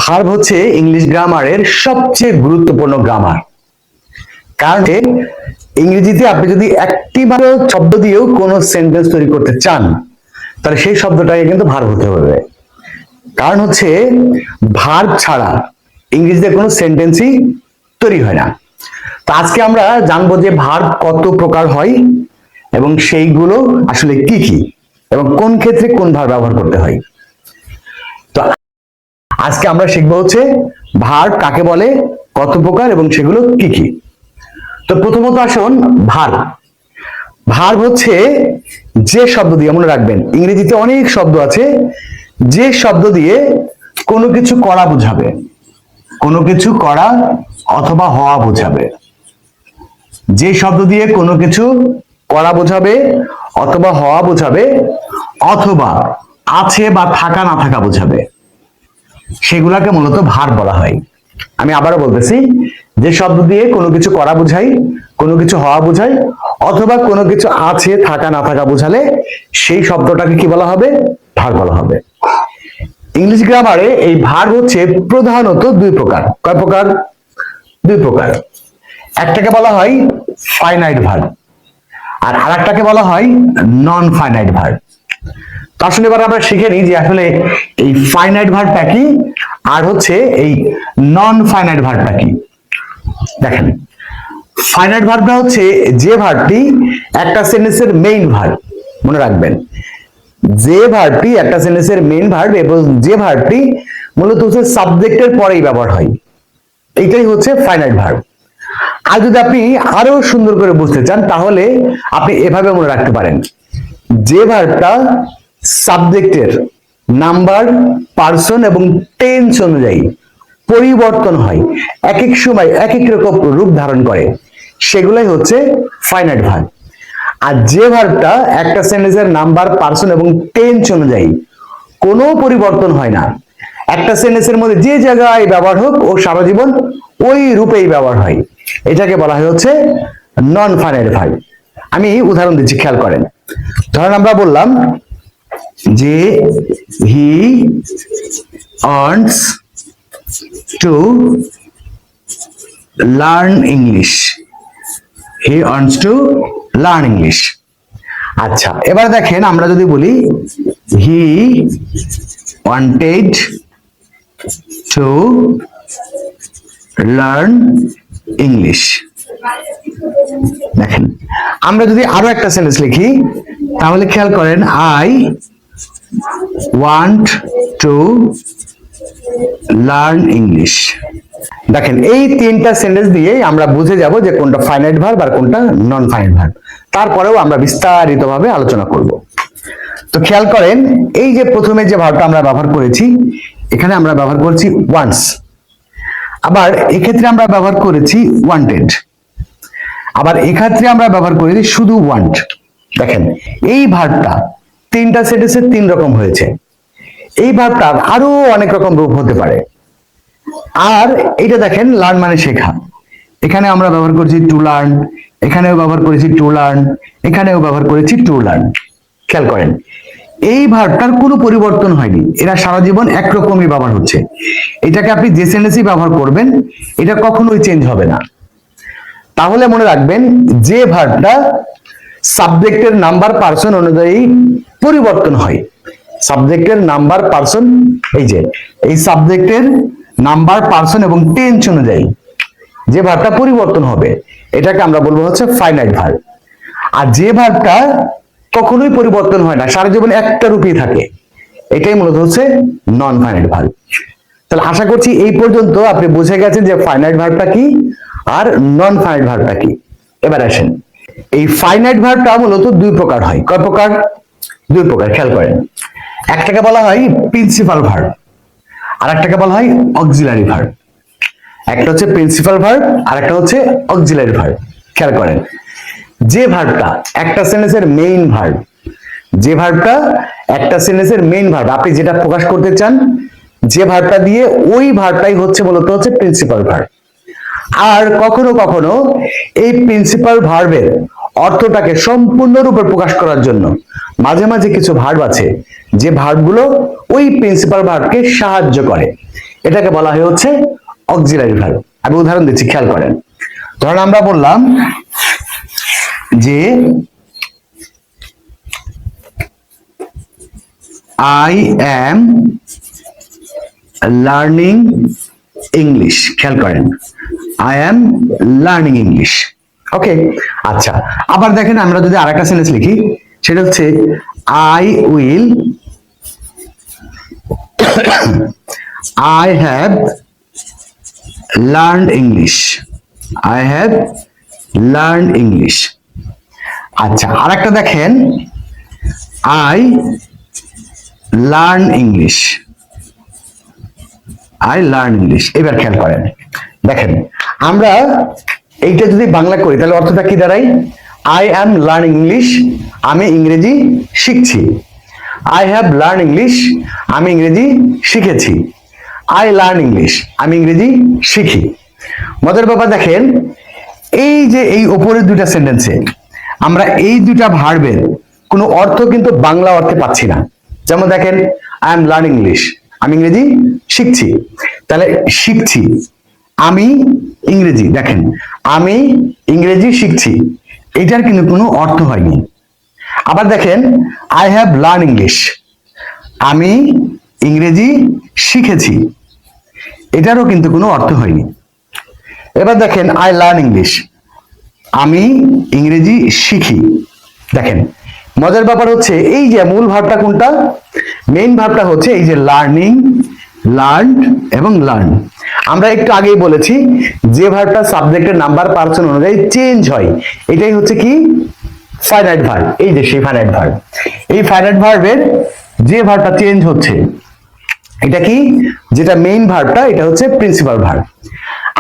Verb হচ্ছে English গ্রামারের সবচেয়ে গুরুত্বপূর্ণ গ্রামার। কারণ ইংরেজিতে আপনি যদি একটি ভালো শব্দ দিয়েও কোনো সেন্টেন্স তৈরি করতে চান, তাহলে সেই শব্দটাকে কিন্তু ভার্ব হতে হবে। কারণ হচ্ছে ভার্ব ছাড়া ইংরেজিতে কোনো সেন্টেন্সই তৈরি হয় না। তো আজকে আমরা জানবো যে ভার্ব কত প্রকার হয় এবং সেইগুলো আসলে কি কি এবং কোন ক্ষেত্রে কোন ভার্ব ব্যবহার করতে হয়। তো আজকে আমরা শিখবো হচ্ছে ভার্ব কাকে বলে, কত প্রকার এবং সেগুলো কি কি। তো প্রথমত আসুন ভার্ব। ভার্ব হচ্ছে যে শব্দ দিয়ে, মনে রাখবেন ইংরেজিতে অনেক শব্দ আছে যে শব্দ দিয়ে কোনো কিছু করা বোঝাবে, কোনো কিছু করা অথবা হওয়া বোঝাবে। যে শব্দ দিয়ে কোনো কিছু করা বোঝাবে অথবা হওয়া বোঝাবে অথবা আছে বা থাকা না থাকা বোঝাবে, সেগুলাকে মূলত ভার্ব বলা হয়। আমি আবারও বলতেছি, যে শব্দ দিয়ে কোনো কিছু করা বোঝায়, কোনো কিছু হওয়া বোঝায় অথবা কোনো কিছু আছে থাকা না থাকা বোঝালে সেই শব্দটাকে কি বলা হবে? ভার্ব বলা হবে। ইংলিশ গ্রামারে এই ভার্ব হচ্ছে প্রধানত দুই প্রকার। কয় প্রকার? দুই প্রকার। একটাকে বলা হয় ফাইনাইট ভার্ব আর আরেকটাকে বলা হয় নন ফাইনাইট ভার্ব। তো আসলে এবার আমরা শিখে নিই যে আসলে এই ফাইনাইট ভার্বটা কি আর হচ্ছে এই নন ফাইনাইট ভার্বটা কি। দেখেন, ফাইনাইট ভার্বটা হচ্ছে যে ভার্বটি একটা সেন্টেন্সের মেইন ভার্ব। মনে রাখবেন, যে ভার্বটি একটা সেন্টেন্সের মেইন ভার্ব এবং যে ভার্বটি মূলত হচ্ছে সাবজেক্টের পরেই ব্যবহার হয়, এটাই হচ্ছে ফাইনাইট ভার্ব। আর যদি আপনি আরো সুন্দর করে বুঝতে চান তাহলে আপনি এভাবে মনে রাখতে পারেন, যে ভার্বটা সাবজেক্টের নাম্বার, পার্সন এবং টেন্স অনুযায়ী পরিবর্তন হয়, এক এক সময় এক এক রকম রূপ ধারণ করে, সেগুলাই হচ্ছে ফাইনাইট ভার্ব। আর যে ভার্বটা একটা সেন্টেন্সের নাম্বার, পার্সন এবং টেন্স অনুযায়ী কোনো পরিবর্তন হয় না, একটা সেন্টেন্সের মধ্যে যে জায়গায় ব্যবহার হোক ও সারা জীবন ওই রূপেই ব্যবহার হয়, এটাকে বলা হয় হচ্ছে নন ফাইনাইট ভার্ব। আমি উদাহরণ দিচ্ছি, খেয়াল করেন। ধরেন আমরা বললাম যে হি wants to learn English. He wants to learn English. আচ্ছা, এবার দেখেন আমরা যদি বলি he wanted to learn English. দেখেন, আমরা যদি আরো একটা সেন্টেন্স লিখি তাহলে খেয়াল করেন I want to learn English. দেখেন, এই তিনটা সেন্টেন্স দিয়ে আমরা বুঝে যাব যে কোনটা ফাইনাইট ভার্ব আর কোনটা নন ফাইনাইট ভার্ব। তারপরেও আমরা বিস্তারিতভাবে আলোচনা করব। তো খেয়াল করেন, এই যে প্রথমে যে ভার্বটা আমরা ব্যবহার করেছি, এখানে আমরা ব্যবহার করছি ওয়ান্স, আবার এক্ষেত্রে আমরা ব্যবহার করেছি ওয়ান্টেড, আবার এক্ষেত্রে আমরা ব্যবহার করেছি শুধু ওয়ান্ট। দেখেন, এই ভার্বটা তিনটা সেন্টেন্সে তিন রকম হয়েছে। এই ভার্বটার আরো অনেক রকম রূপ হতে পারে। আর এটা দেখেন, লার্ন মানে শেখা, এখানে আমরা ব্যবহার করেছি টু লার্ন, এখানেও ব্যবহার করেছি টু লার্ন, এখানেও ব্যবহার করেছি টু লার্ন। খেয়াল করেন, এই ভার্বটার কোনো পরিবর্তন হয়নি, এরা সারা জীবন একরকমই ব্যবহার হচ্ছে। এটাকে আপনি যে সেন্টেন্সেই ব্যবহার করবেন এটা কখনোই চেঞ্জ হবে না। তাহলে মনে রাখবেন, যে ভার্বটা সাবজেক্টের নাম্বার, পার্সন অনুযায়ী পরিবর্তন হয়, সাবজেক্টের নাম্বার, পার্সন, এই যে এই সাবজেক্টের নাম্বার, পার্সন এবং টেন্স অনুযায়ী যে ভার্বটা পরিবর্তন হবে, এটাকে আমরা বলবো হচ্ছে ফাইনাইট ভার্ব। আর যে ভার্বটা কখনোই পরিবর্তন হয় না, সারা জীবন একটা রূপেই থাকে, এটাই মূলত হচ্ছে নন ফাইনাইট ভার্ব। তাহলে আশা করছি এই পর্যন্ত আপনি বুঝে গেছেন যে ফাইনাইট ভার্বটা কি আর নন ফাইনাইট ভার্বটা কি। এবার আসেন, এই ফাইনাইট ভার্বটা মূলত দুই প্রকার হয়। কয় প্রকার? দুই প্রকার। খেয়াল করেন, একটাকে বলা হয় প্রিন্সিপাল ভার্ব আর একটাকে বলা হয় অক্সিলারি ভার্ব। একটা হচ্ছে প্রিন্সিপাল ভার্ব আর একটা হচ্ছে অক্সিলারি ভার্ব। খেয়াল করেন, যে ভার্বটা একটা সেন্টেন্সের মেইন ভার্ব, যে ভার্বটা একটা সেন্টেন্সের মেইন ভার্ব, আপনি যেটা প্রকাশ করতে চান, যে ভার্বটা দিয়ে ওই ভার্বটাই হচ্ছে মূলত হচ্ছে প্রিন্সিপাল ভার্ব। আর কখনো কখনো এই প্রিন্সিপাল ভার্বের অর্থটাকে সম্পূর্ণরূপে প্রকাশ করার জন্য মাঝে মাঝে কিছু ভার্ব আছে যে ভার্বগুলো ওই প্রিন্সিপাল ভার্বকে সাহায্য করে, এটাকে বলা হয় হচ্ছে অক্সিলারি ভার্ব। আমি উদাহরণ দিচ্ছি, খেয়াল করেন। ধরুন আমরা বললাম যে আই অ্যাম লার্নিং ইংলিশ। খেয়াল করেন, আই অ্যাম লার্নিং ইংলিশ। ওকে, আচ্ছা, আবার দেখেন আমরা যদি আরেকটা সেন্টেন্স লিখি, সেটা হচ্ছে I will, I have learned English. I have learned English. আচ্ছা, আরেকটা দেখেন, I learn English. I learn English. এবার খেয়াল করেন, দেখেন আমরা এইটা যদি বাংলা করি তাহলে অর্থটা কি দাঁড়ায়? I am learning English, আমি ইংরেজি শিখছি। I have learned English, আমি ইংরেজি শিখেছি। I learn English, আমি ইংরেজি শিখি। মজার ব্যাপার দেখেন, এই যে এই উপরের দুইটা সেন্টেন্সে আমরা এই দুইটা ভার্বের কোনো অর্থ কিন্তু বাংলা অর্থে পাচ্ছি না। যেমন দেখেন, I am learning English, আমি ইংরেজি শিখছি। তাহলে শিখছি, আমি ইংরেজি, দেখেন আমি ইংরেজি শিখছি, এটার কিন্তু কোনো অর্থ হয়নি। আবার দেখেন, I have learned English, আমি ইংরেজি শিখেছি, এটারও কিন্তু কোনো অর্থ হয়নি। এবার দেখেন, I learn English, আমি ইংরেজি শিখি। দেখেন মজার ব্যাপার হচ্ছে এই যে মূল ভার্বটা কোনটা? মেইন ভার্বটা হচ্ছে এই যে লার্নিং, লার্নড এবং লার্ন। আমরা একটু আগেই বলেছি যে ভার্বটা সাবজেক্টের নাম্বার পার্সন অনুযায়ী চেঞ্জ হয়, এটাই হচ্ছে কি? Finite verb. এই যে সেই ফাইনাইট ভার্ব, এই ফাইনাইট ভার্বের যে ভার্বটা চেঞ্জ হচ্ছে এটা কি? যেটা মেইন ভার্বটা, এটা হচ্ছে প্রিন্সিপাল ভার্ব।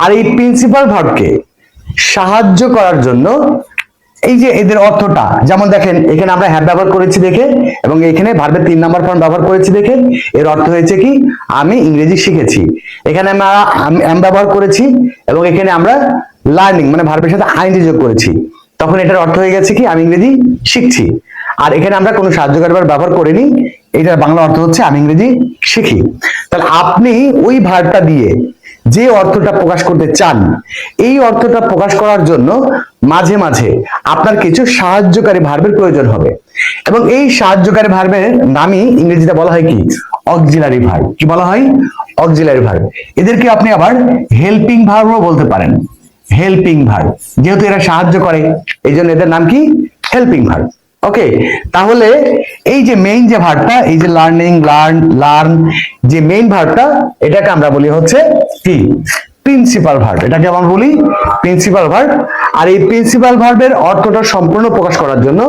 আর এই প্রিন্সিপাল ভার্বকে সাহায্য করার জন্য এই যে এদের অর্থটা, যেমন দেখেন এখানে আমরা হ্যাভ ব্যবহার করেছি দেখে, এবং এখানে ভার্বের 3 নাম্বার ফর্ম ব্যবহার করেছি দেখে এর অর্থ হয়েছে কি? আমি ইংরেজি শিখেছি। এখানে আমরা am ব্যবহার করেছি এবং এখানে আমরা লার্নিং মানে ভার্বের সাথে আইএনজি যোগ করেছি, তখন এটার অর্থ হয়ে গেছে কি? আমি ইংরেজি শিখছি। আর এখানে আমরা কোনো সাহায্যকারী ভার্ব ব্যবহার করিনি, এটার বাংলা অর্থ হচ্ছে আমি ইংরেজি শিখি। তাহলে আপনি ওই ভার্বটা দিয়ে যে অর্থটা প্রকাশ করতে চান, এই অর্থটা প্রকাশ করার জন্য মাঝে মাঝে আপনার কিছু সাহায্যকারী ভার্বের প্রয়োজন হবে, এবং এই সাহায্যকারী ভার্বের নামই ইংরেজিতে বলা হয় কি? Auxiliary verb. কি বলা হয়? Auxiliary verb. এদেরকে আপনি আবার হেল্পিং ভার্বও বলতে পারেন। হেল্পিং ভার্ব, যেহেতু এরা সাহায্য করে এই জন্য এদের নাম কি? Helping verb. ওকে, তাহলে এই যে মেইন যে ভার্বটা, এই যে লার্নিং, লার্ন, যে মেইন ভার্বটা, এটাকে আমরা বলি হচ্ছে কি? Principal verb. এটাকে আমরা বলি প্রিন্সিপাল ভার্ব। আর এই প্রিন্সিপাল ভার্বের অর্থটা সম্পূর্ণ প্রকাশ করার জন্য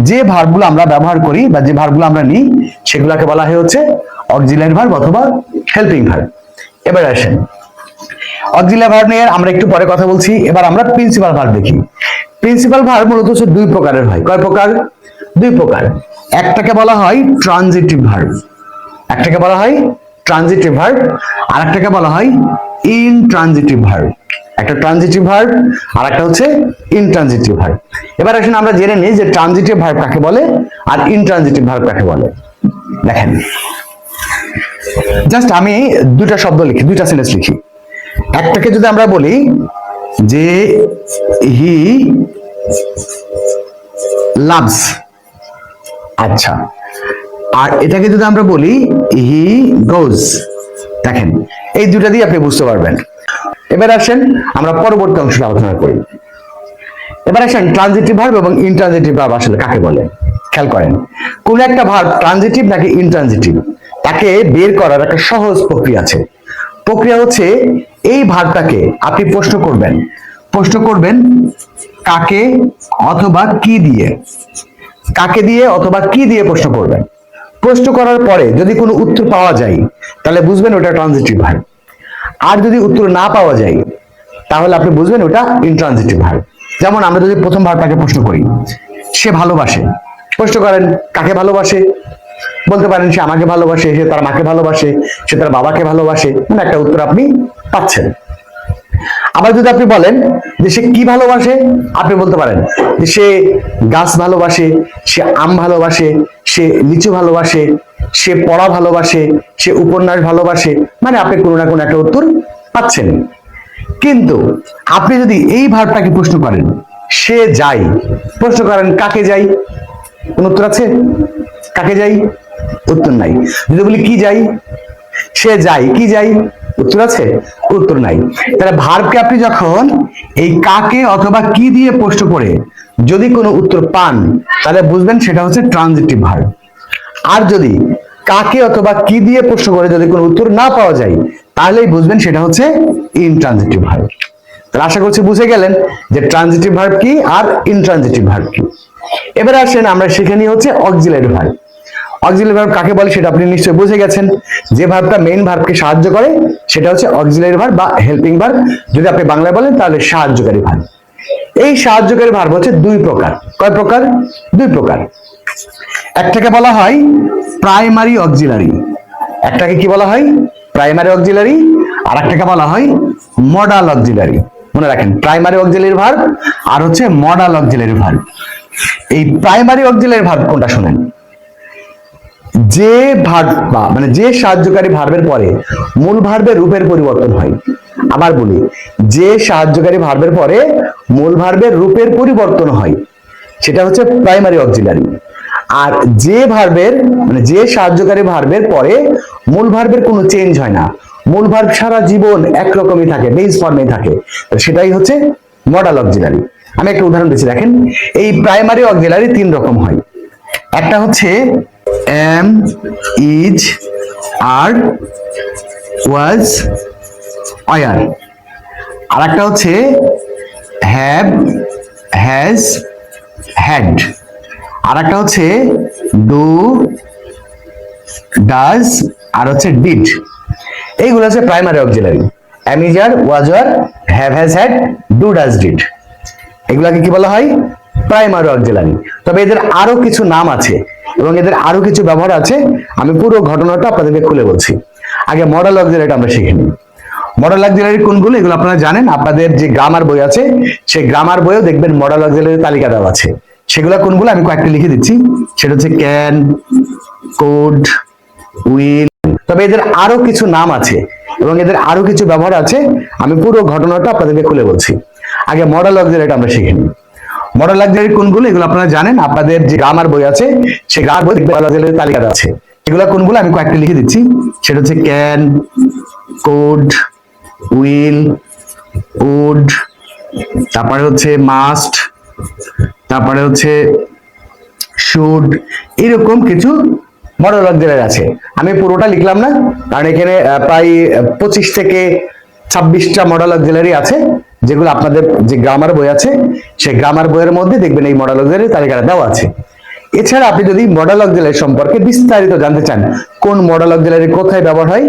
যে ভার্বগুলো আমরা ব্যবহার করি বা যে ভার্বগুলো আমরা নিই, সেগুলোকে বলা হয় হচ্ছে অক্সিলারি ভার্ব অথবা হেল্পিং ভার্ব। এবার আসেন, অক্সিলারি ভার্ব নিয়ে আমরা একটু পরে কথা বলছি। এবার আমরা প্রিন্সিপাল ভার্ব দেখি। প্রিন্সিপাল ভার্ব মূলত হচ্ছে দুই প্রকারের হয়। কয় প্রকার? দুই প্রকার। একটাকে বলা হয় ট্রানজিটিভ ভার্ব, একটাকে বলা হয় ট্রানজিটিভ ভার্ব, আর একটাকে বলা হয় ইনট্রানজিটিভ ভার্ব। একটা ট্রানজিটিভ ভার্ব আর একটা হচ্ছে ইনট্রানজিটিভ ভার্ব। এবার আসুন আমরা জেনে নিই যে ট্রানজিটিভ ভার্ব কাকে বলে আর ইনট্রানজিটিভ ভার্ব কাকে বলে। দেখেন, জাস্ট আমি দুইটা শব্দ লিখি, দুইটা সেন্টেন্স লিখি। একটাকে যদি আমরা বলি যে হি লাভস, আচ্ছা, আর এটাকে যদি আমরা বলি হি গোজ। দেখেন এই দুটা দিয়ে আপনি বুঝতে পারবেন। এবার আসেন আমরা পরবর্তী অংশটা আলোচনা করি। এবার আসেন ট্রানজিটিভ ভার্ব এবং ইনট্রানজিটিভ ভার্ব আসলে কাকে বলে। খেয়াল করেন, কোন একটা ভার্ব ট্রানজিটিভ নাকি ইনট্রানজিটিভ তাকে বের করার একটা সহজ প্রক্রিয়া আছে। প্রক্রিয়া হচ্ছে এই ভার্বটাকে আপনি প্রশ্ন করবেন, প্রশ্ন করবেন কাকে অথবা কি দিয়ে, কাকে দিয়ে অথবা কি দিয়ে প্রশ্ন করবেন। প্রশ্ন করার পরে যদি কোনো উত্তর পাওয়া যায় তাহলে বুঝবেন ওটা ট্রানজিটিভ ভার্ব, আর যদি উত্তর না পাওয়া যায় তাহলে আপনি বুঝবেন ওটা ইনট্রানজিটিভ ভার্ব। যেমন আমরা যদি প্রথম ভার্বটাকে প্রশ্ন করি, সে ভালোবাসে, প্রশ্ন করেন কাকে ভালোবাসে, বলতে পারেন সে আমাকে ভালোবাসে, সে তার মাকে ভালোবাসে, সে তার বাবাকে ভালোবাসে, মানে একটা উত্তর আপনি পাচ্ছেন। আবার যদি আপনি বলেন যে সে কি ভালোবাসে, আপনি বলতে পারেন যে সে গাছ ভালোবাসে, সে আম ভালোবাসে, সে লিচু ভালোবাসে, সে পড়া ভালোবাসে, সে উপন্যাস ভালোবাসে, মানে আপনি কোনো না কোনো একটা উত্তর পাচ্ছেন। কিন্তু আপনি যদি এই ভার্বটাকে প্রশ্ন করেন সে যায়, প্রশ্ন করেন কাকে যাই, কোন উত্তর আছে? কাকে যাই, উত্তর নাই। যদি বলি কি যাই, সে যাই, কি যাই, উত্তর আছে? উত্তর নাই। তাহলে ভার্বকে আপনি যখন এই কাকে অথবা কি দিয়ে প্রশ্ন করে যদি কোনো উত্তর পান তাহলে বুঝবেন সেটা হচ্ছে ট্রানজিটিভ ভার্ব। আর যদি কাকে অথবা কি দিয়ে প্রশ্ন করে যদি কোনো উত্তর না পাওয়া যায় তাহলেই বুঝবেন সেটা হচ্ছে ইনট্রানজিটিভ ভার্ব। তাহলে আশা করছি বুঝে গেলেন যে ট্রানজিটিভ ভার্ব কি আর ইনট্রানজিটিভ ভার্ব কি। এবারে আসেন আমরা শিখে নিই হচ্ছে অক্সিলারি ভার্ব। অক্সিলারি ভার্ব কাকে বলে সেটা আপনি নিশ্চয়ই বুঝে গেছেন। যে ভার্বটা মেইন ভার্বকে সাহায্য করে সেটা হচ্ছে অক্সিলারি ভার্ব বা হেল্পিং ভার্ব। যদি আপনি বাংলায় বলেন তাহলে সাহায্যকারী ভার্ব। এই সাহায্যকারী ভার্ব হচ্ছে দুই প্রকার। কয় প্রকার? দুই প্রকার। একটাকে বলা হয় প্রাইমারি অক্সিলারি, একটাকে কি বলা হয়? Primary auxiliary. আর একটাকে বলা হয় মডাল অক্সিলারি। মনে রাখেন, প্রাইমারি অক্সিলারি ভার্ব আর হচ্ছে মডাল অক্সিলারি ভার্ব। এই প্রাইমারি অক্সিলারি ভার্ব কোনটা শুনেন? যে ভার্ব বা মানে যে সাহায্যকারী ভার্বের পরে মূল ভার্বের রূপের পরিবর্তন হয়। আবার বলি, যে সাহায্যকারী ভার্বের পরে মূল ভার্বের রূপের পরিবর্তন হয় সেটা হচ্ছে প্রাইমারি অক্সিলারি। আর যে ভার্বের মানে যে সাহায্যকারী ভার্বের পরে মূল ভার্বের কোনো চেঞ্জ হয় না, মূল ভার্ব সারা জীবন একরকমই থাকে, বেস ফর্মেই থাকে, সেটাই হচ্ছে মডাল অক্সিলারি। আমি একটা উদাহরণ দিচ্ছি, দেখেন। এই প্রাইমারি অক্সিলারি তিন রকম হয়। একটা হচ্ছে am, is, are, was, were. আর একটা হচ্ছে হ্যাভ, হ্যাজ, হ্যাড। আর একটা হচ্ছে ডু, ডাজ, আর হচ্ছে ডিড। এইগুলো হচ্ছে primary auxiliary. Am, is, are, was, were, have, has, had, do, does, did. এগুলাকে কি বলা হয়? Primary auxiliary. তবে এদের আরো কিছু নাম আছে এবং এদের আরো কিছু ব্যবহার আছে। আমি পুরো ঘটনাটা আপনাদেরকে খুলে বলছি। আগে মডাল অক্সিলারিটা আমরা শিখে নিই। মডাল অক্সিলারি কোনগুলো এগুলো আপনারা জানেন। আপনাদের যে গ্রামার বই আছে সেই গ্রামার বইও দেখবেন মডাল অক্সিলারি তালিকা দেওয়া আছে। সেগুলো কোনগুলো আমি কয়েকটা লিখে দিচ্ছি। সেটা হচ্ছে ক্যান, কোড, উইল। তবে এদের আরো কিছু নাম আছে এবং এদের আরো কিছু ব্যবহার আছে। আমি পুরো ঘটনাটা আপনাদেরকে খুলে বলছি। আগে মডাল অক্সিলারিটা আমরা শিখে নিই। মডাল অক্সিলারি কোনগুলো এগুলো আপনারা জানেন। আপনাদের যে গ্রামার বই আছে সেই গ্রামার বই মডাল অক্সিলারি তালিকা দেওয়া আছে। এগুলো কোনগুলো আমি কয়েকটা লিখে দিচ্ছি। সেটা হচ্ছে ক্যান, কোড, উইল, উড, তারপরে হচ্ছে মাস্ট, তারপরে হচ্ছে শুড। এরকম কিছু মডাল অক্সিলারি আছে। আমি পুরোটা লিখলাম না, কারণ এখানে প্রায় 25 থেকে 26টা মডাল অক্সিলারি আছে, যেগুলো আপনাদের যে গ্রামার বই আছে সেই গ্রামার বইয়ের মধ্যে দেখবেন এই মডাল অক্সিলারি তালিকাটা দেওয়া আছে। এছাড়া আপনি যদি মডাল অক্সিলারি সম্পর্কে বিস্তারিত জানতে চান, কোন মডাল অক্সিলারি কোথায় ব্যবহার হয়,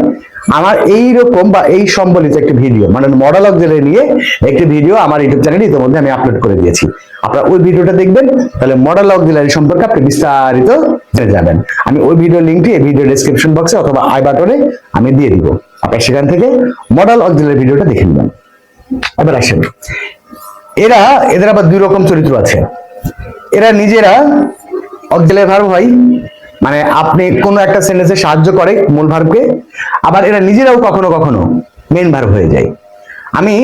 আমার এই রকম বা এই সম্বলিত একটি ভিডিও মানে মডাল অক্সিলারি নিয়ে একটি ভিডিও আমার ইউটিউব চ্যানেলে ইতিমধ্যে আমি আপলোড করে দিয়েছি। আপনারা ওই ভিডিওটা দেখবেন, তাহলে মডাল অক্সিলারি সম্পর্কে আপনি বিস্তারিত জেনে যাবেন। আমি ওই ভিডিও লিংকটি এই ভিডিও ডেসক্রিপশন বক্সে অথবা আই বাটনে আমি দিয়ে দিব। আপনি সেখান থেকে মডাল অক্সিলারি ভিডিওটা দেখে নেবেন। এবার আসেন, এদের আবার দুই রকম চরিত্র আছে। এরা নিজেরা অক্সিলারি ভার্ব হয়, মানে আপনি কোনো একটা সেন্টেন্সে সাহায্য করে মূল ভার্বকে, আবার এরা নিজেরাও কখনো কখনো মেইন ভার্ব হয়ে যায়। আমি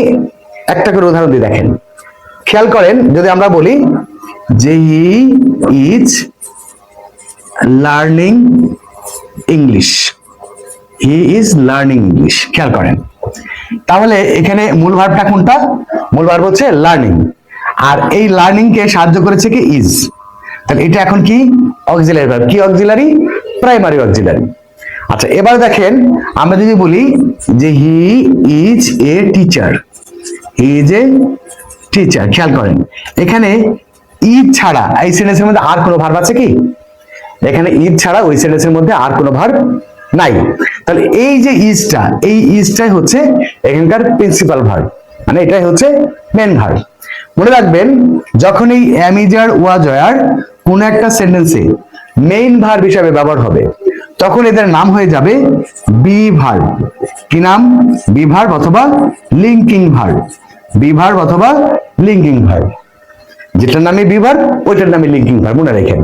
একটা করে উদাহরণ দিয়ে দেখেন, খেয়াল করেন। যদি আমরা বলি যে he is learning English, he is learning English, খেয়াল করেন। তাহলে এখানে মূল ভার্বটা কোনটা? মূল ভার্ব হচ্ছে লার্নিং, আর এই লার্নিং কে সাহায্য করেছে কি? ইজ। তাহলে এটা এখন কি? Auxiliary verb. কি অক্সিলারি? Primary auxiliary. আচ্ছা, এবার দেখেন আমরা যদি বলি যে he is a teacher, he is a teacher, খেয়াল করেন এখানে ইজ ছাড়া এই সেন্টেন্সের মধ্যে আর কোনো ভার্ব আছে কি? এখানে ইজ ছাড়া ওই সেন্টেন্সের মধ্যে আর কোনো ভার্ব নাই। তাহলে এই যে ইজটা, এই ইজটাই হচ্ছে এখানকার প্রিন্সিপাল ভার্ব, মানে এটাই হচ্ছে মেন ভার্ব। মনে রাখবেন, যখন এই am, is, are, was, were কোন একটা সেন্টেন্সে মেইন ভার্ব হিসাবে ব্যবহার হবে তখন এদের নাম হয়ে যাবে বি ভার্ব। কি নাম? বি ভার্ব অথবা লিঙ্কিং ভার্ব। বি ভার্ব অথবা লিঙ্কিং ভার্ব। যেটার নামে বি ভার্ব ওইটার নামে লিঙ্কিং ভার্ব, মনে রাখেন।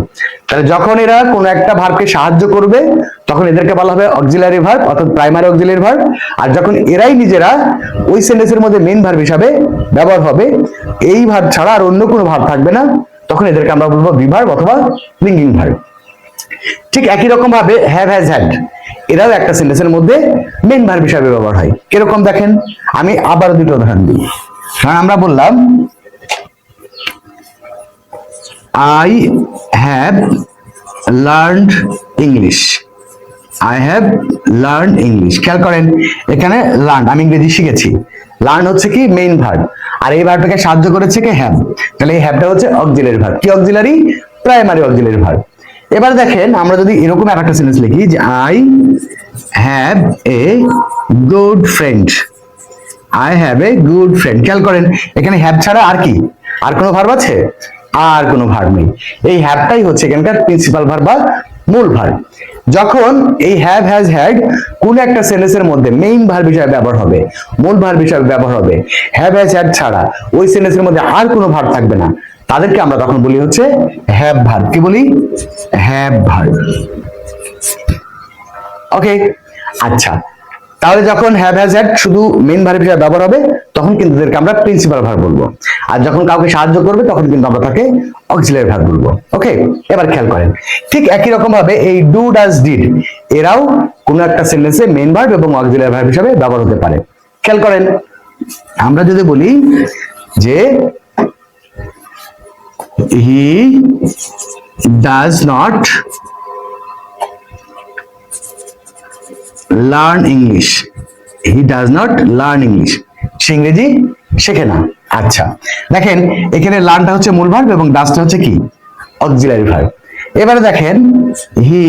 তাহলে যখন এরা কোনো একটা ভার্বকে সাহায্য করবে তখন এদেরকে বলা হবে অক্সিলারি ভার্ব অর্থাৎ প্রাইমারি অক্সিলারি ভার্ব। আর যখন এরাই নিজেরা ওই সেন্টেন্সের মধ্যে মেইন ভার্ব হিসাবে ব্যবহার হবে, এই ভার্ব ছাড়া আর অন্য কোনো ভার্ব থাকবে না, তখন এদেরকে আমরা বলবো বি ভার্ব অথবা লিঙ্কিং ভার্ব। ঠিক একই রকম ভাবে হ্যাভ, হ্যাজ, হ্যাড এরাও একটা সেন্টেন্সের মধ্যে মেইন ভার্ব হিসাবে ব্যবহার হয়। কিরকম দেখেন, আমি আবার দুটো উদাহরণ দিই। কারণ আমরা বললাম I have learned English. I have learned English. খেয়াল করেন এখানে লার্ন, আমি ইংরেজি শিখেছি। লার্ন হচ্ছে কি মেইন ভার্ব, আর এই ভার্বটাকে সাহায্য করেছে কি হ্যাভ। তাহলে এই হ্যাভটা হচ্ছে অক্সিলারি ভার্ব। কি অক্সিলারি? Primary auxiliary verb. এবার দেখেন আমরা যদি এরকম একটা সেন্টেন্স লিখি যে I have a good friend. I have a good friend. খেয়াল করেন এখানে হ্যাভ ছাড়া আর কি, আর কোনো ভার্ব আছে? আর কোনো ভার্ব নেই। এই হ্যাভটাই হচ্ছে এখানকার প্রিন্সিপাল ভার্ব বা মূল ভার্ব। যখন এই হ্যাভ, হ্যাজ, হ্যাড কোন একটা সেন্টেন্সের মধ্যে মেইন ভার্ব হিসেবে ব্যবহার হবে, মূল ভার্ব হিসেবে ব্যবহার হবে, হ্যাভ, হ্যাজ, হ্যাড ছাড়া ওই সেন্টেন্সের মধ্যে আর কোনো ভার্ব থাকবে না, তাদেরকে আমরা তখন বলি হচ্ছে হ্যাভ ভার্ব। কি বলি? Have verb. ওকে, আচ্ছা। তাহলে যখন হ্যাভ, হ্যাজ, হ্যাড শুধু মেইন ভার্ব হিসেবে ব্যবহার হবে তখন কিন্তু এদেরকে আমরা প্রিন্সিপাল ভার্ব বলবো। আর যখন কাউকে সাহায্য করবে তখন কিন্তু আমরা তাকে অক্সিলারি ভার্ব বলবো। ওকে, এবার খেয়াল করেন ঠিক একই রকম ভাবে এই ডু, ডাজ, ডিড এরাও কোনো একটা সেন্টেন্সে মেইন ভার্ব এবং অক্সিলারি ভার্ব হিসেবে ব্যবহার হতে পারে। খেয়াল করেন আমরা যদি বলি যে he does not learn English. He does not learn English, সে ইংরেজি শেখে না। আচ্ছা দেখেন এখানে লার্নটা হচ্ছে মূল ভার্ব এবং ডাজটা হচ্ছে কি অক্সিলারি ভার্ব। এবারে দেখেন he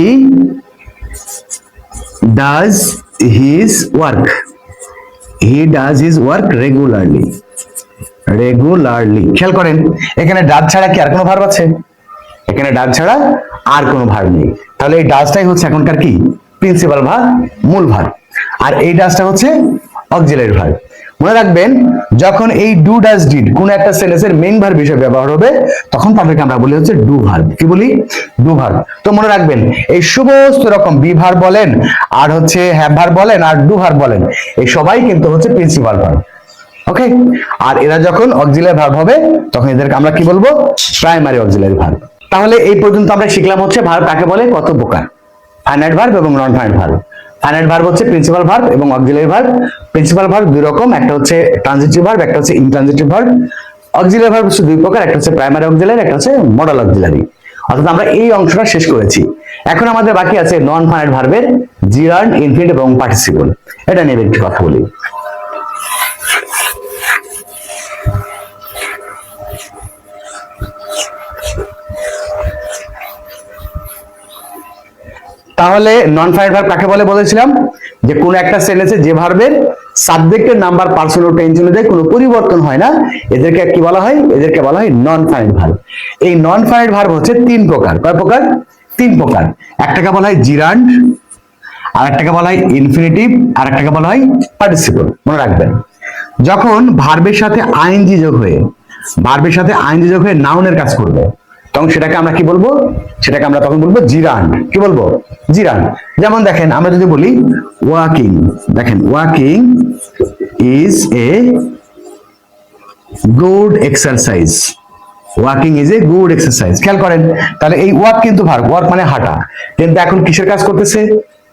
does his work. He does his work regularly. Regularly খেয়াল করেন এখানে ডাজ ছাড়া কি আর কোনো ভার্ব আছে? এখানে ডাজ ছাড়া আর কোনো ভার্ব নেই। তাহলে এই ডাজটাই হচ্ছে এখনকার কি প্রিন্সিপাল ভার্ব, মূল ভার্ব, আর এই ডাজটা হচ্ছে অক্সিলারি ভার্ব। মনে রাখবেন যখন এই ডু, ডাজ, ডিড কোন একটা সেন্টেন্সের মেইন ভার্ব হিসেবে ব্যবহার হবে তখন তাদেরকে আমরা বলি হচ্ছে ডু ভার্ব। কি বলি? Do verb. তো মনে রাখবেন এই সমস্ত রকম বি ভার্ব বলেন আর হচ্ছে হ্যাভ ভার্ব বলেন আর ডু ভার্ব বলেন এই সবাই কিন্তু হচ্ছে প্রিন্সিপাল ভার্ব। ওকে, আর এরা যখন অক্সিলারি ভার্ব হবে তখন এদেরকে আমরা কি বলবো? Primary auxiliary verb. তাহলে এই পর্যন্ত আমরা শিখলাম হচ্ছে ভার্ব কাকে বলে, কত প্রকার, ফাইনাইট ভার্ব এবং non finite verb. Finite verb হচ্ছে প্রিন্সিপাল ভার্ব এবং অক্সিলারি ভার্ব। প্রিন্সিপাল ভার্ব দুই রকম, একটা হচ্ছে ট্রানজিটিভ ভার্ব, একটা হচ্ছে ইনট্রানজিটিভ ভার্ব। অক্সিলারি ভার্ব হচ্ছে দুই প্রকার, একটা হচ্ছে প্রাইমারি অক্সিলারি, একটা হচ্ছে মডাল অক্সিলারি। অর্থাৎ আমরা এই অংশটা শেষ করেছি। এখন আমাদের বাকি আছে নন ফাইনাইট ভার্বের জিরান্ড, ইনফিনিট এবং পার্টিসিপল। এটা নিয়ে একটু কথা বলি। তাহলে নন ফাইনাইট ভার্ব কাকে বলে বলেছিলাম যে কোন একটা সেন্টেন্সে যে ভার্বের সাবজেক্টের নাম্বার পার্সন ও টেন্স অনুযায়ী কোনো পরিবর্তন হয় না এদেরকে কি বলা হয়? এদেরকে বলা হয় নন ফাইনাইট ভার্ব। এই নন ফাইনাইট ভার্ব হচ্ছে তিন প্রকার। কয় প্রকার? তিন প্রকার। একটাকে বলা হয় জিরান্ড, আর একটাকে বলা হয় ইনফিনিটিভ, আর একটাকে বলা হয় পার্টিসিপল। মনে রাখবেন যখন ভার্বের সাথে আইএনজি যোগ হয়ে নাউনের কাজ করবে তখন সেটাকে আমরা কি বলবো? সেটাকে আমরা তখন বলবো জিরান্ড। কি বলবো? জিরান্ড। যেমন দেখেন আমরা যদি বলি ওয়াকিং, দেখেন walking is a good exercise. Walking is a good exercise. খেয়াল করেন তাহলে এই ওয়াক কিন্তু ভার্ব, ওয়াক মানে হাঁটা, কিন্তু এখন কিসের কাজ করতেছে?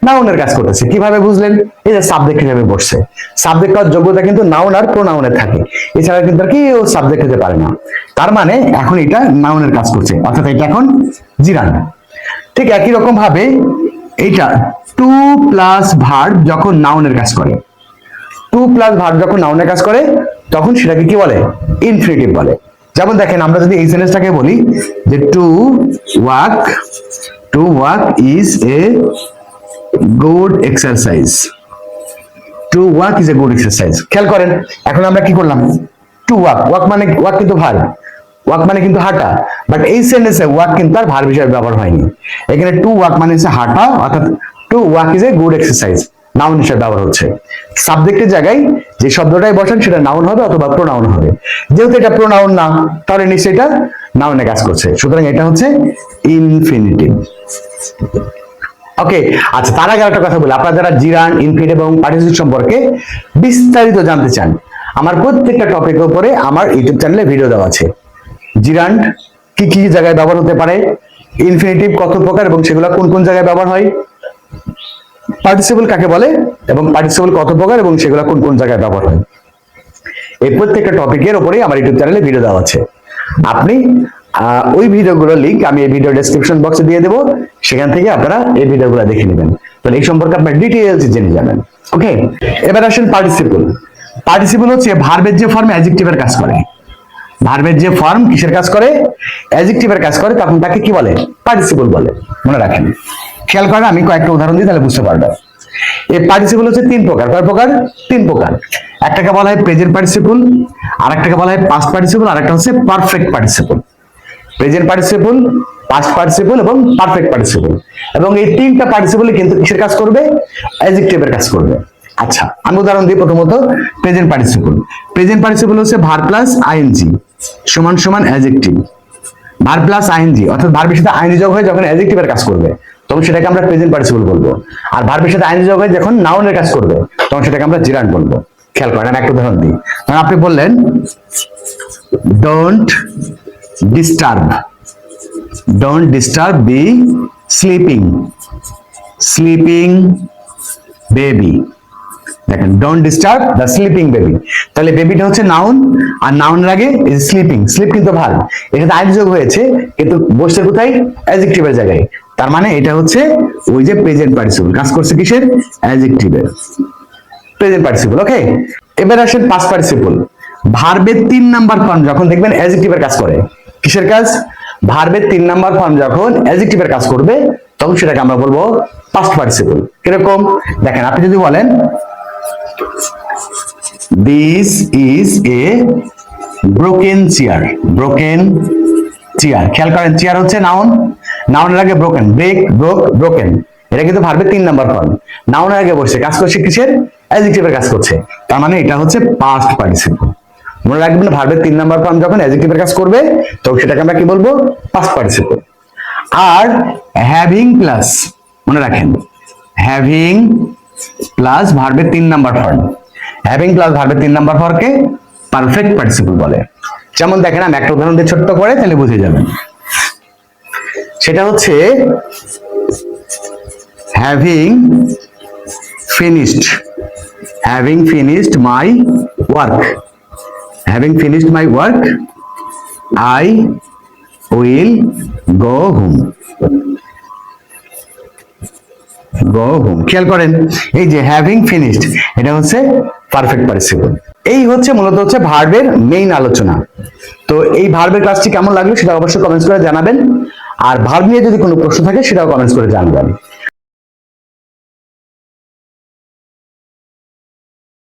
নাউনের কাজ করতেছে। কিভাবে বুঝলেন? এই যে সাবজেক্ট হিসেবে বসছে। সাবজেক্ট হওয়ার যোগ্যতা কিন্তু নাউন আর প্রোনাউনের থাকে, এছাড়া কিন্তু আর কেউ সাবজেক্ট হতে পারে না। তার মানে এখন এটা নাউনের কাজ করছে, অর্থাৎ এটা এখন জিরান্ড। ঠিক একই রকম ভাবে এইটা টু প্লাস ভার্ব যখন নাউনের কাজ করে, টু প্লাস ভার্ব যখন নাউনের কাজ করে তখন সেটাকে কি বলে? ইনফিনিটিভ বলে। যেমন দেখেন আমরা যদি এই সেন্টেন্সটাকে বলি যে to walk is a good exercise. To walk is a good exercise. খেয়াল করেন এখন আমরা কি করলাম? টু ওয়াক, ওয়াক মানে ওয়াক কিন্তু ভার্ব, ওয়াক মানে কিন্তু হাঁটা, বাট এই সেন্টেন্সে ওয়াক কিন্তু আর ভার্ব হিসেবে ব্যবহার হয়নি। এখানে টু ওয়াক মানে হচ্ছে হাঁটা, অর্থাৎ to walk is a good exercise. Noun হিসেবে ব্যবহার হচ্ছে। সাবজেক্টের জায়গায় যে শব্দটাই বসান সেটা নাউন হবে অথবা প্রোনাউন হবে। যেহেতু এটা প্রোনাউন না, তাহলে নিশ্চয়ই এটা নাউনে কাজ করছে, সুতরাং এটা হচ্ছে ইনফিনিটিভ। ওকে, আচ্ছা, তার আগে একটা কথা বলি, আপনারা যারা জিরান্ড, ইনফিনিটিভ এবং পার্টিসিপল সম্পর্কে বিস্তারিত জানতে চান, আমার প্রত্যেকটা টপিকের উপরে আমার ইউটিউব চ্যানেলে ভিডিও দেওয়া আছে। জিরান্ড কি কি জায়গায় ব্যবহার হতে পারে, ইনফিনিটিভ কত প্রকার এবং সেগুলো কোন কোন জায়গায় ব্যবহার হয়, পার্টিসিপল কাকে বলে এবং পার্টিসিপল কত প্রকার এবং সেগুলো কোন কোন জায়গায় ব্যবহার হয়, এই প্রত্যেকটা টপিকের উপরেই আমার ইউটিউব চ্যানেলে ভিডিও দেওয়া আছে। আপনি ওই ভিডিওগুলোর লিংক আমি এই ভিডিও ডেসক্রিপশন বক্সে দিয়ে দেবো, সেখান থেকে আপনারা এই ভিডিওগুলো দেখে নেবেন, তাহলে এই সম্পর্কে আপনার ডিটেইলস জেনে যাবেন। ওকে, এবার আসেন পার্টিসিপল। পার্টিসিপল হচ্ছে ভার্বের যে ফর্ম অ্যাডজেক্টিভের কাজ করে। ভার্বের যে ফর্ম কিসের কাজ করে, অ্যাডজেক্টিভের কাজ করে, তখন তাকে কি বলে, পার্টিসিপল বলে। মনে রাখেন, খেয়াল করেন, আমি কয়েকটা উদাহরণ দিই তাহলে বুঝতে পারবেন। এই পার্টিসিপল হচ্ছে তিন প্রকার। কয় প্রকার? তিন প্রকার। একটাকে বলা হয় প্রেজেন্ট পার্টিসিপল, আরেকটাকে বলা হয় পাস্ট পার্টিসিপল, আরেকটা হচ্ছে perfect participle. Present participle, past participle এবং পারফেক্ট পার্টিসিপল, এবং এই তিনটা পার্টিসিপলই কিন্তু কিসের কাজ করবে, অ্যাডজেক্টিভের কাজ করবে। আচ্ছা, আমি উদাহরণ দিই। প্রথমত প্রেজেন্ট পার্টিসিপল। প্রেজেন্ট পার্টিসিপল হচ্ছে ভার্ব প্লাস আইএনজি সমান সমান অ্যাডজেক্টিভ। ভার্ব প্লাস আইএনজি অর্থাৎ ভার্বের সাথে আইএনজি যোগ হয়ে যখন অ্যাডজেক্টিভের কাজ করবে তখন সেটাকে আমরা প্রেজেন্ট পার্টিসিপল বলবো, আর ভার্বের সাথে আইএনজি যোগ হয়ে যখন নাউনের কাজ করবে তখন সেটাকে আমরা জিরান্ড বলবো। খেয়াল করেন, আমি একটা উদাহরণ দিই। কারণ আপনি বললেন don't disturb, don't disturb be sleeping, sleeping baby. দেখেন, don't disturb the sleeping baby, তাহলে বেবিটা হচ্ছে নাউন, আর নাউনের আগে ইজ স্লিপিং, স্লিপ কিন্তু ভার্ব, এখানে আইএনজি যোগ হয়েছে কিন্তু বসছে কোথায়, অ্যাডজেক্টিভের জায়গায়। তার মানে এটা হচ্ছে ওই যে প্রেজেন্ট পার্টিসিপল, কাজ করছে কিসের, অ্যাডজেক্টিভের, প্রেজেন্ট পার্টিসিপল। ওকে, এবার আসেন পাস্ট পার্টিসিপল। ভার্বের 3 নাম্বার ফর্ম যখন দেখবেন অ্যাডজেক্টিভের কাজ করে, কিসের কাজ, ভার্বের 3 নাম্বার ফর্ম যখন অ্যাডজেক্টিভের কাজ করবে তখন সেটাকে আমরা বলবো পাস্ট পার্টিসিপল। কিরকম দেখেন, আপনি যদি বলেন this is a broken chair, broken chair. খেয়াল করেন, চেয়ার হচ্ছে নাউন, নাউনের আগে ব্রোকেন, ব্রেক, ব্রোক, ব্রোকেন, এটা কিন্তু ভার্বের 3 নাম্বার ফর্ম, নাউনের আগে বসে কাজ করছে কিসের, অ্যাডজেক্টিভের কাজ করছে, তার মানে এটা হচ্ছে পাস্ট পার্টিসিপল। মনে রাখবেন, ভার্বের 3 নাম্বার ফর্ম যখন অ্যাডজেক্টিভের কাজ করবে তখন সেটাকে আমরা কি বলবো, past participle. Are having plus, মনে রাখেন, হ্যাভিং প্লাস ভার্বের 3 নাম্বার ফর্ম, হ্যাভিং প্লাস ভার্বের 3 নাম্বার ফর্মকে পারফেক্ট পার্টিসিপল বলে। যেমন দেখেন, আমি একটা উদাহরণ দিয়ে ছোট্ট করে তাহলে বুঝে যাবেন। সেটা হচ্ছে having finished, having finished my work, having finished my work I will go home, go home. খেয়াল করেন, এই যে হ্যাভিং ফিনিশড এটা হচ্ছে পারফেক্ট পার্টিসিপল। এই হচ্ছে মূলত হচ্ছে ভার্বের মেইন আলোচনা। তো এই ভার্বের ক্লাসটি কেমন লাগলো সেটা অবশ্যই কমেন্টস করে জানাবেন, আর ভার্ব নিয়ে যদি কোনো প্রশ্ন থাকে সেটাও কমেন্টস করে জানাবেন।